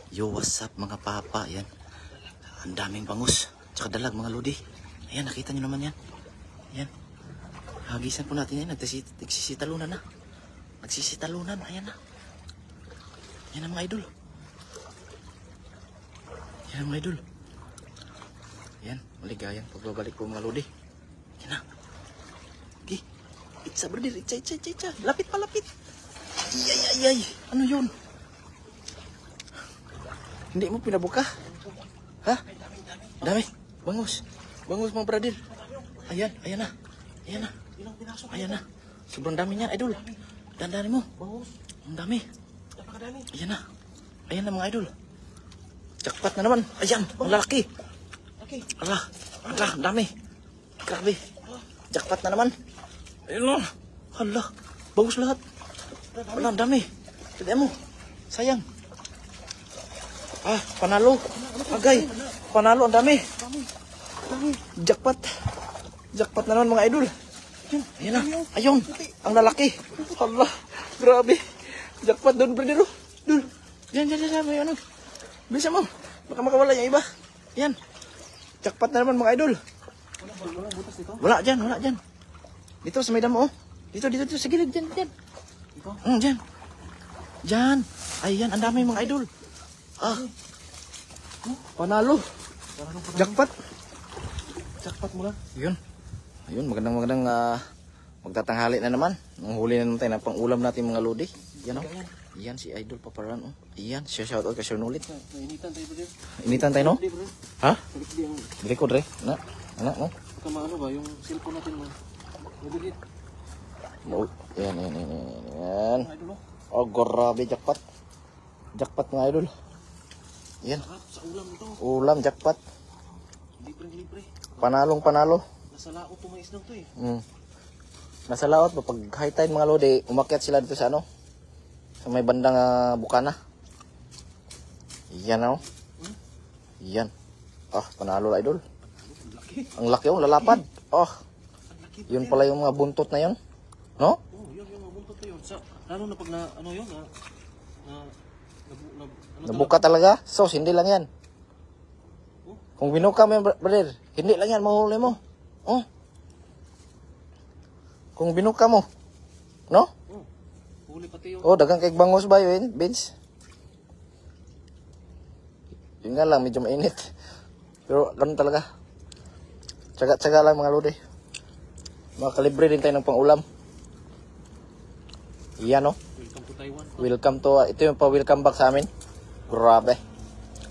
Yo, what's up mga papa? Yan. Ang daming bangus. Tsaka dalag mga lodi. Ayan, nakita nyo naman yan. Yan. Hagisan po natin yan. Nagsisitalunan na. Nagsisitalunan. Ayan na. Yan ang mga idol. Yan ang mga idol. Yan. Maligayang pagbabalik po mga lodi. Yan na. Okay. Itza brother. Itza. Lapit pa, lapit. Ay. Ano yun? Hindi mo pinabuka? Ha? Dami. Bangus mga brother. Ayan na. Ayan na. Sobrang dami niyan, idol. Dandanin mo. Bangus. Ang dami. Ayan na mga idol. Jackpot na naman. Ayan, ang lalaki. Ala, ang dami. Grabe. Jackpot na naman. Ayun na. Hala, bangus lahat. Wala, ang dami. Tignan mo. Sayang. Panalo. Agay. Panalo, ang dami. Jackpot. Jackpot na naman mga idol. Ayan na. Ayun. Ang lalaki. Hala. Grabe. Jackpot doon, brother. Doon. Yan. May ano. Bisa mo. Baka makawala yung iba. Yan. Jackpot na naman mga idol. Wala butas dito? Wala dyan. Dito sa may damo, oh. Dito. Sa gilid. Dyan. Ito? Dyan. Ayan. Ang dami mga idol. Panalo. Jackpot. Jackpot mo lang. Ayun, magandang magtatanghali na naman. Nanghuli na naman tayo na pang-ulam natin mga lodi. Yan, oh. Yan si Idol Paparan, oh. Ayan, shout out kay Sir Nulit. Initan tayo, brother. Initan tayo, no? Hindi, brother. Ha? Hindi ang... Record, re. Anak, no? Baka maano ba, yung cellphone natin mo. Mabilit. Yan. Mga idol, oh. Oh, grabe, jackpot. Jackpot mga idol. Yan. Sarap sa ulam ito. Ulam, jackpot. Libre. Panalo. Nasa laot itong mga isdang to, eh. Nasa laot, pag high tide mga lodi, umakyat sila dito sa ano? Sa may bandang Bukana. Yan, oh. Yan. Panalo idol. Ang laki, oh, lalapad. Yun pala yung mga buntot na yun. No? Yun yung mga buntot na yun. Lalo na pag ano yun, Nabuka talaga. Sos, hindi lang yan. Kung binuka mo yan, brother, hindi lang yan, mahuli mo. Kung binuka mo. No? huli pati yun. Dagang kay bangus ba yun, Vince? Yun nga lang, medyo mainit. Pero ganun talaga. Tsaga lang mga lodi. Makalibre din tayo ng pang-ulam. Yan, no? Welcome to Taiwan. Welcome to, ito yung pa-welcome back sa amin. Grabe.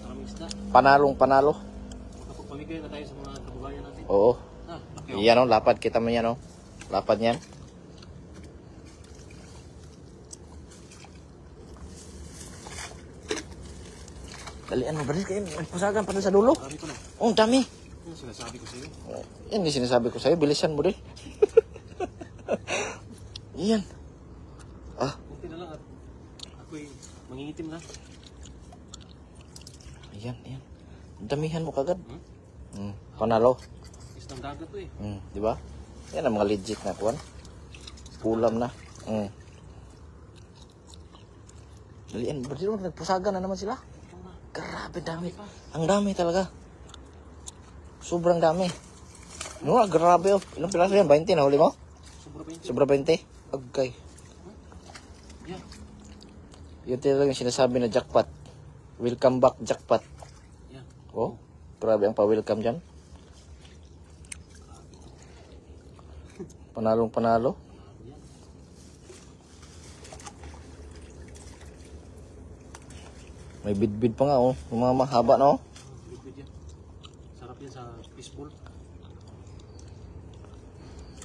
Maraming isda. Panalo. Makapagpamigay na tayo sa mga kababayan natin. Oo. Laki, oh. Yan, no? Lapad. Kita mo yan, no? Lapad niyan. Dalian mo, brother. Kayo, pasagan pa sa dulo. Marami ko na. Ang dami. Yan sinasabi ko sa iyo. Yan yung sinasabi ko sa'yo. Bilisan mo, brother. Yan. Kunti na lang at ako'y mangingitim na. Yan. Damihan mo kagad. Panalo. Isang dagat to, eh. Di ba? Yan ang mga legit na kuwan. Ulam na. Dalian, brother. Nagpusagan na naman sila. Grabe dami. Ang dami talaga. Sobrang dami. No, grabe, oh. Ilang piraso yan? 20 na huli mo? Sobra 20. Sobra 20? Agay. Yeah. Yun talaga yung sinasabi na jackpot. Welcome back jackpot. Yeah. Grabe ang pa-welcome dyan. Panalo. May bidbid pa nga, oh. Yung mga mahaba na, oh. Liquid yan. Sarap yan sa fishbowl.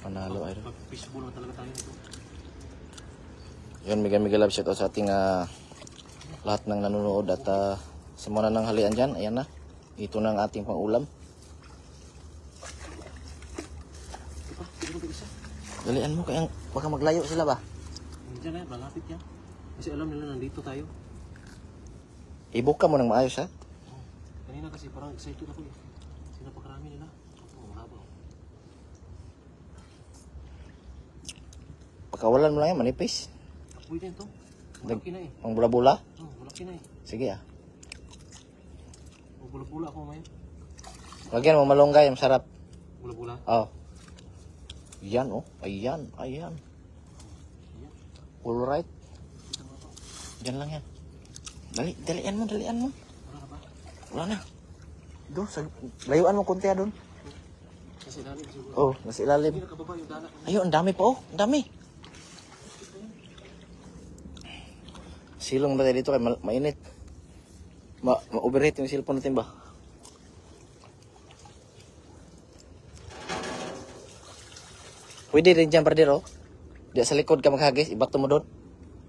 Panalo, idol. Pag fishbowl na talaga tayo nito. Yun, mega love shout out sa ating lahat ng nanonood at sa mga nananghalian dyan. Ayan na. Ito na ang ating pang-ulam. Dalian mo, kaya baka maglayo sila ba? Hindi na yan, malapit yan. Kasi alam nila nandito tayo. Ibuka mo ng maayos, ha? Kanina kasi parang excited ako, eh. Sinapakarami nila. Mahaba. Pakawalan mo lang yan, manipis. Pwede ito. Malaki na, eh. Ang bula-bula? Malaki na, eh. Sige, Bula-bula ako ngayon. Lagyan mo malunggay, masarap. Bula-bula. Oh. Yan oh. Ayan. All right. Diyan lang yan. Dalian mo. Wala na ba? Wala na. Doon, layuan mo konti doon. Kasi ilalim siguro. Oh, nasa ilalim. Hindi nakababa yung dala. Ayun, ang dami pa oh. Ang dami. Silong ba tayo dito kay mainit? Ma-overheat yung cellphone natin ba? Pwede rin dyan, brother, oh. Diyan sa likod ka maghagis, ibato mo doon.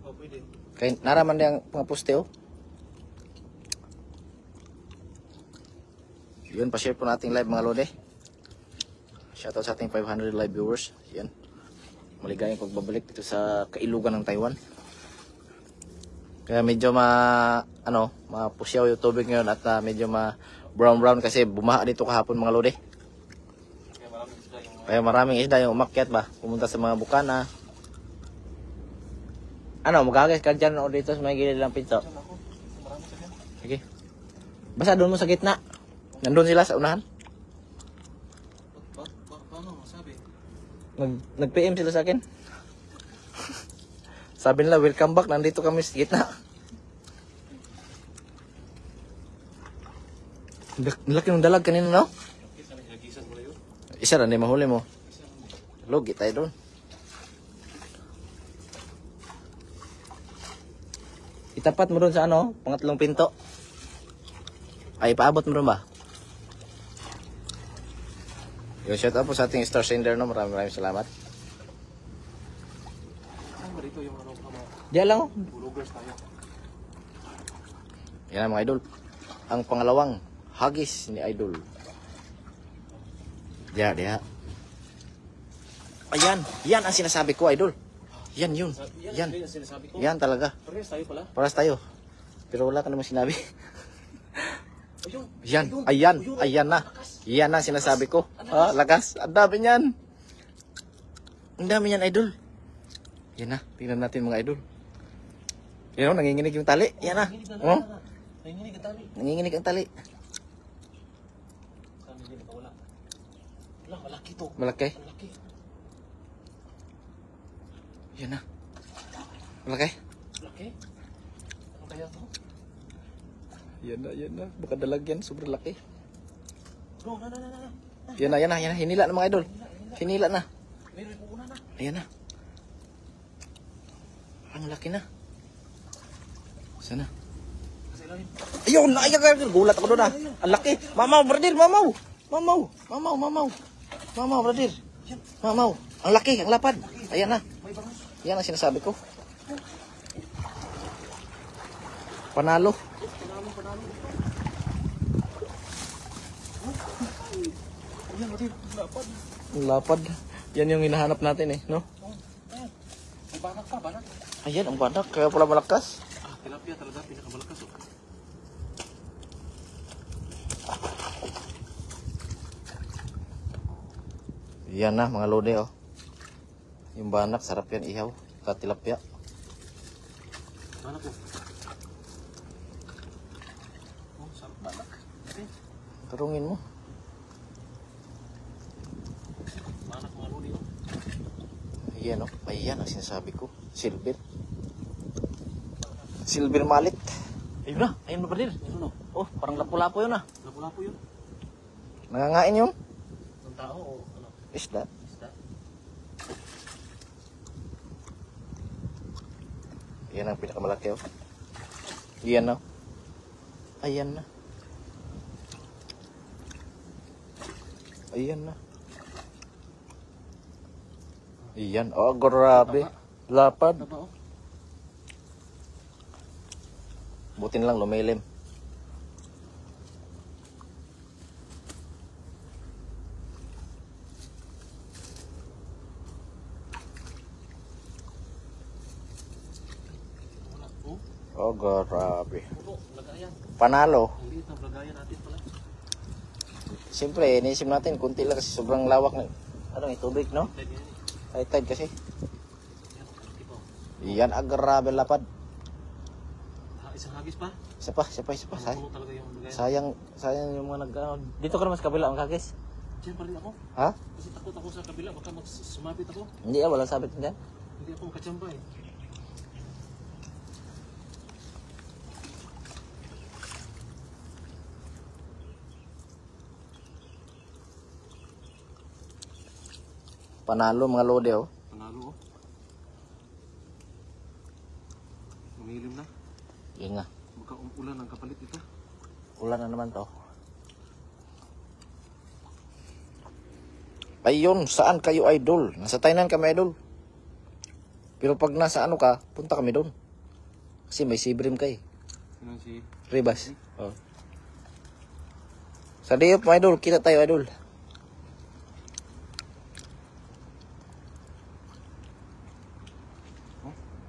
Oh, pwede. Kaya naraman yung mga poste, oh. Yun, pa-share po nating live, mga lode. Shoutout sa ating 500 live viewers. Yan. Maligayang pagbabalik dito sa kailugan ng Taiwan. Kaya medyo mapusyaw yung tubig ngayon at medyo brown kasi bumaha dito kahapon, mga lode. Kaya maraming isda yung umakyat ba, pumunta sa mga bukana. Magagis ka dyan o dito sa may gilid ng pinto. Sige. Basta doon mo sa gitna. Nandun sila sa unahan. Paano masabi? Nag-PM sila sa akin. Sabi nila, welcome back, nandito kami sa gitna. Laki ng dalag kanina, no? Nagisan mo na yun. Isa rin, mahuli mo. Logi tayo doon. Itapat mo doon sa pangatlong pinto. Ay, paabot mo doon ba? Yung shout out po sa ating star sender, no? Maraming salamat. Saan ba dito yung Diyan lang, oh. Bulogers tayo. Yan mga idol. Ang pangalawang hagis ni idol. Dia. Ayan, yan ang sinasabi ko, idol. Yan yun. Yan. Yan ang sinasabi ko. Yan talaga. Parehas tayo pala. Paras tayo. Pero wala ka naman sinabi. Ayun. Yan. Ayan na. Yan na sinasabi ko. Lakas. Ang dami niyan. Ang dami niyan, idol. Yan na. Tingnan natin, mga idol. Yan o, nanginginig yung tali. Yan na. Oh, Nanginginig ang tali. nanginginig ang tali. Saan hindi nakawala? Wala, malaki to. Malaki. Malaki. Yan na. Malaki. Malaki? Ano kaya to? Yan na. Baka dalag yan. Sobrang laki. Bro, na. Yan na. Hinila na, mga idol. Hinila na. Meron po una na. Ayan na. Ang laki na. Sana. Kasi ilalim. Ayun, gulat ako doon. Ang laki. Mamaw, brother, mamaw. Mamaw, brother. Mamaw. Ang laki, ang lapad. Ayan na. Yan ang sinasabi ko. Panalo. Ayan, brother. Lapad. Ang lapad. Yan yung hinahanap natin, no? Ayan. May banak pa, banak. Ayan, ang banak. Kaya pala malakas. Tilapia talaga, pinakamalakas. Yan na, mga lode, oh. Yung banak, sarap yan, ihaw. Tilapia. Banak po. Oh, sarap banak. Okay. Tarungin mo. Banak mga lodi, oh. Ayan, oh. Ayan ang sinasabi ko. Silver malit. Ayun na, brother. Ano? Oh, parang lapu-lapu yun, ah. Lapu-lapu yun. Nangangain yung Ng tao o ano? isda. Isda. Yan ang pinakamalaki, oh. Yan na. Ayan na. Ayan. Oh, grabe. Lapad. Taba, oh. Buti na lang lumilim. Wala. Oh, Oh, grabe. puno. Lagayan. Panalo. Ang liit ng lagayan natin pala. Siyempre, iniisip natin, kunti lang kasi sobrang lawak na. Tubig, no? Tide yan eh. High tide kasi. Yan, malaki pa. Yan, grabe lapad. Isang hagis pa? Isa pa. Puno talaga yung lagay. Sayang yung mga nag-ano. Dito ka naman sa kabila, ang kagis. Diyan pa rin ako. Ha? Kasi takot ako sa kabila. Baka sumabit ako. Hindi walang sabit dyan. Hindi ako makachamba eh. Panalo mga lode, oh. Panalo oh. Umilim na. Yun nga. Baka umulan ang kapalit ito. Ulan na naman to. Ayun, saan kayo idol? Nasa Tainan kami idol. Pero pag nasa ano ka, punta kami doon. Kasi may sibrim kay. Sino si... Ribas. Oh. Sa Diop mga idol, kita tayo idol.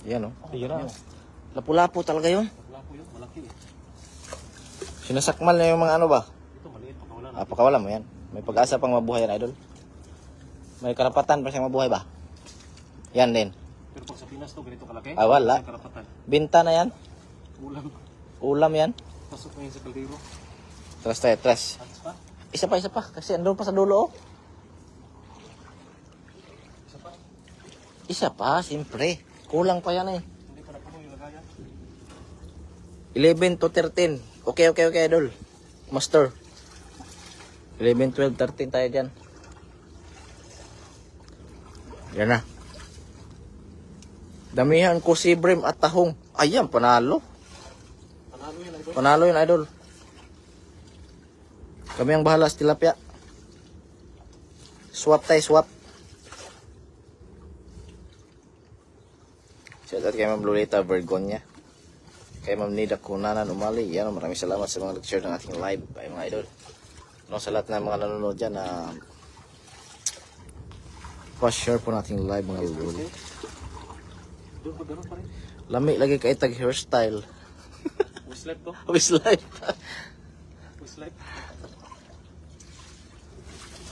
Yan oh. Yan na. Lapu-lapu talaga yun. Wala po yun. Malaki eh. Sinasakmal na yung mga ano ba? Ito maliit. Pakawala na. Pakawala mo yan. May pag-asa pang mabuhay yan idol. May karapatan pa siyang mabuhay ba? Yan din. Pero pag sa Pinas to, ganito kalaki. Wala. May karapatan. Binta na yan. Ulam. Ulam yan. Pasok mo yun sa kaldero. Tras tayo, tras. Atas pa. Isa pa. Kasi andun pa sa dulo oh. Isa pa. Isa pa, siyempre. Kulang pa yan eh. Hindi pa na puno yung lagayan. 11 to 13. Okay, idol. Master. 11, 12, 13 tayo dyan. Yan na. Damihan ko si Brim at tahong. Ayan, panalo. Panalo yun idol. Panalo yun, idol. Kami ang bahala sa tilapia. Swap tayo, swap. Shoutout kay Ma'am Lolita Vergonia. Kay Ma'am Nida Kunanan Umali. Yan, maraming salamat sa mga nag-share ng ating live. Ay mga idol. No, sa lahat ng mga nanonood dyan na pa-share po nating live mga idol. Doon pa gano'n pa rin. Lami lagi kay tag hairstyle. Wislife to. Wislife. Wislife.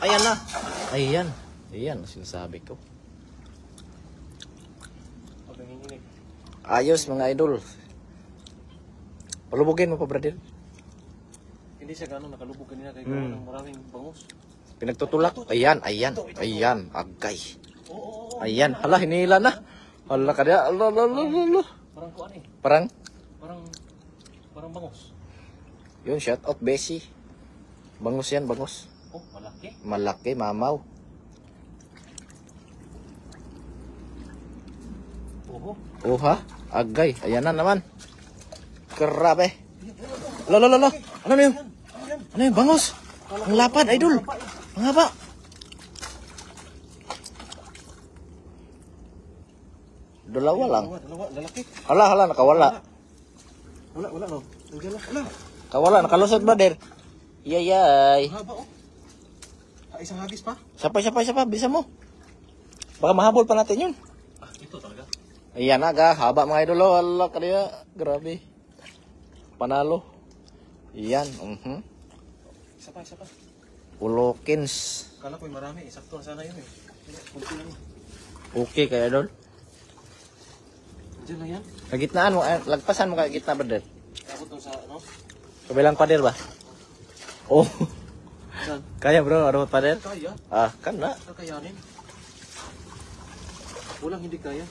Ayan na. Ayan. Ayan ang sinasabi ko. Pag nanginginig. Ayos mga idol. Palubugin mo pa, brother. Hindi siya gano'n nakalubog kanina kaya gawa ng maraming bangus. Pinagtutulak. Ayan. Agay. Ayan. Hala, hinila na. Hala ka na. Hala. Parang kuan eh. Parang? Parang bangus. Yun, shout out, Bessie. Bangus yan, bangus. Oh, malaki. Malaki, mamaw. Oho. Oh ha? Agay. Ayan na naman. Grabe. Lo. Ano na yun? Ano yun? Bangus. Ang lapad, idol. Ang haba. Dalawa lang. Dalawa, lalaki. Hala, nakawala. Wala no. Nandiyan lang. Wala. Kawala, nakalusot, brother. Yayay. Haba oh. Isang hagis pa? Isa pa. Bisa mo. Baka mahabol pa natin yun. Ito talaga. Ayan na, haba mga idol. Oh, hala ka niya. Grabe. Panalo. Yan. Isa pa. Ulokins. Kala ko marami. Sakto na sana yun eh. Kunti lang. Okay kaya idol. Diyan lang yan. Kagitnaan mo, lagpasan mo kagitna, brother. Abot doon sa ano? Kabilang pader ba? Oh. Saan? Kaya bro, ano pader? Kaya. Kan na. Kakayanin. Walang hindi kaya.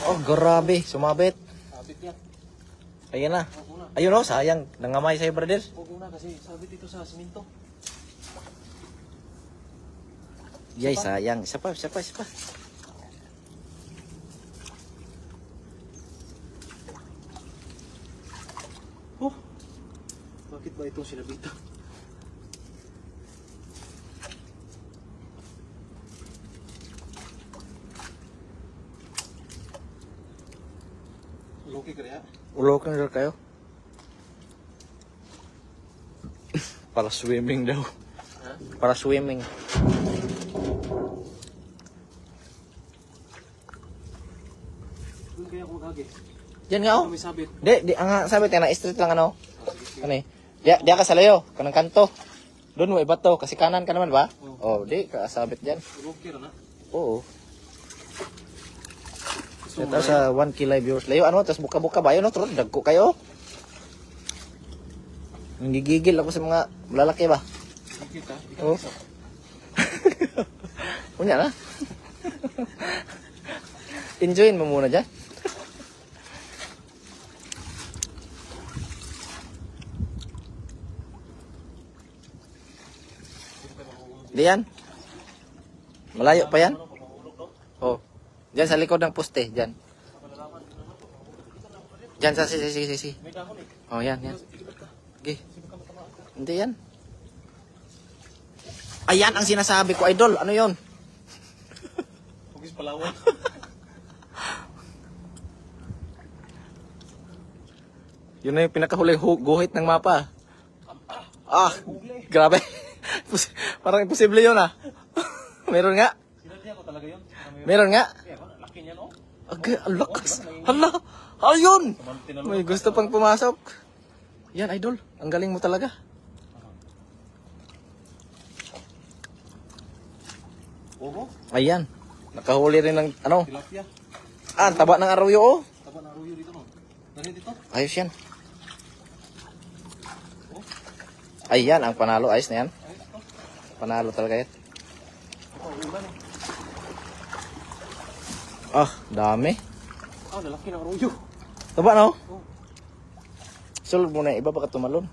Oh, grabe. Sumabit. Sabit yan. Ayan na. Huwag muna. Ayun oh, sayang. Nangamay sa'yo, brother. Huwag muna kasi sabit dito sa siminto. Yay, sayang. Isa pa. Oh. Bakit ba itong sinabitan? Loki kaya? Ulokin rin kayo. Para swimming daw. Ha? Para swimming. Doon kaya ako mag-agi. Diyan nga oh. May sabit. Di, ang sabit yan, street lang ano. Ano eh. Diya ka sa layo, kanang kanto. Doon mo iba to, kasi kanan ka naman ba? Oh, di, kasabit dyan. Loki na. Oo. Shout out sa 1K live viewers. Layo ano, tas buka-buka ba yun, no? Tro, dagko kayo. Nagigigil ako sa mga lalaki ba? Kita. Oh. Punya na. Enjoyin mo muna dyan. Diyan. Malayo pa yan. Oh. Diyan sa likod ng poste, diyan. Diyan sa si. Oh, yan. Okay. Hindi yan. Ayan ang sinasabi ko, idol. Ano 'yon? Hugis Palawan. Yun na yung pinakahuling guhit ng mapa. Ah, grabe. Parang imposible yun ah. Meron nga. Sinadya ko talaga yun. Meron nga. Laki niya, no? Agay, ang lakas. Hala, ayun. May gusto pang pumasok. Yan, idol. Ang galing mo talaga. Oo. Ayan. Nakahuli rin ng ano. Tilapia. Ah, ang taba ng arroyo oh. Taba na aruyo dito, no? Dali dito. Ayos yan. Ayan, ang panalo. Ayos na yan. Panalo talaga yan. Ah, dami. Ah, lalaki ng aruyo. Taba no? Sulod muna yung iba baka tumalon.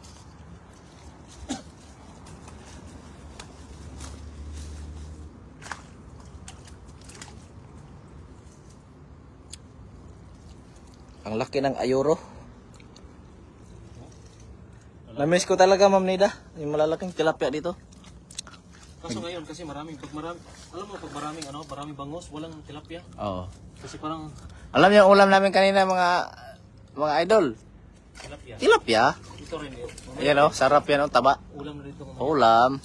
Ang laki ng ayuro. Na-miss ko talaga, Ma'am Nida. Yung malalaking tilapia dito. Kaso ngayon, kasi maraming, alam mo, pag maraming bangos, walang tilapia. Oo. Kasi parang Alam niyo yung ulam namin kanina mga idol. tilapia. Tilapia. Ito rin yun. Ayan o, sarap yan o, taba. Ulam na dito. Ulam.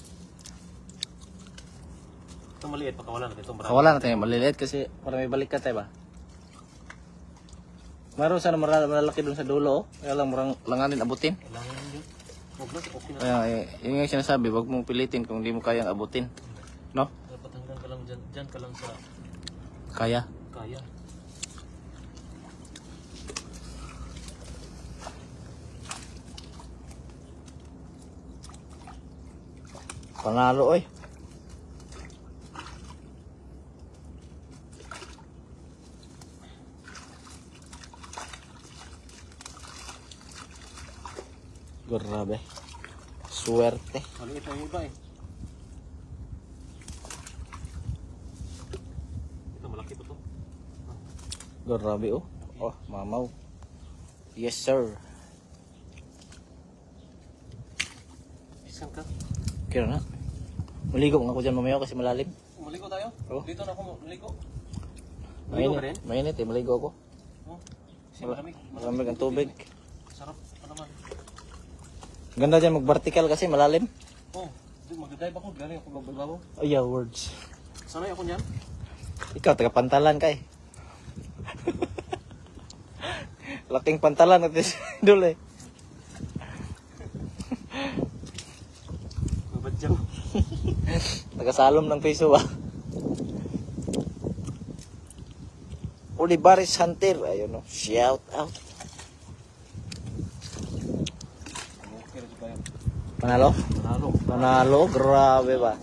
Ito maliit, pakawalan natin. Ito marami. Wala natin yung maliliit kasi marami balikat tayo ba? Meron sana malalaki dun sa dulo oh. Kaya lang marang langanin abutin. Kailangan yun. Huwag na, okay na. Kaya yun yung sinasabi, wag mong pilitin kung hindi mo kayang abutin. No? Dapat hanggang ka lang dyan ka lang sa Kaya. kaya. Panalo oy. Grabe. Suwerte. Maliit ang iba eh. Ito malaki pa to. Grabe oh. Oh, mamaw. Yes sir. Isang ka. Kira na. Maligo nga ako dyan mamaya kasi malalim. Maligo tayo? Oh. Dito na ako maligo. Maligo ka rin? Mainit eh, maligo ako. Oh. Kasi malamig. Malamig ang tubig. Sarap pa naman. Ganda dyan mag-vertical kasi malalim. Oh. Mag-dive ako. Galing ako magbabaw. Ay, words. Sanay ako niyan. Ikaw, taga-pantalan ka eh. Laking pantalan natin si Idol eh. Mabadyaw. Nagasalom ng piso ba? Olivares Hunter. Ayun o. Shout out. Okay na siya. Panalo? Panalo. Panalo? Grabe ba?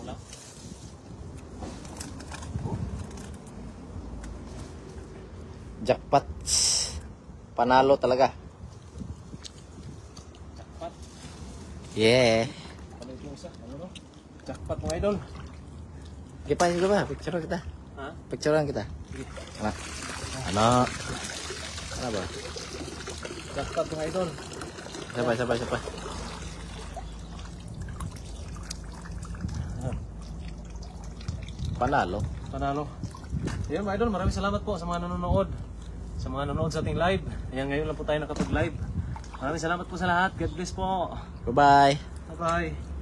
Jackpot. Panalo talaga. Jackpot. Yeah. Ano yung isa? Ano no? Jackpot mga idol. Kita juga ba? Picture kita. Ha? Picturean kita. Sige. Ano? Ano? Ano ba? Jackpot mga idol. Siapa? Panalo. Panalo. Ayan mga idol, maraming salamat po sa mga nanonood. Sa mga nanonood sa ating live. Ayan, ngayon lang po tayo nakapag-live. Maraming salamat po sa lahat. God bless po. Bye-bye. Bye-bye.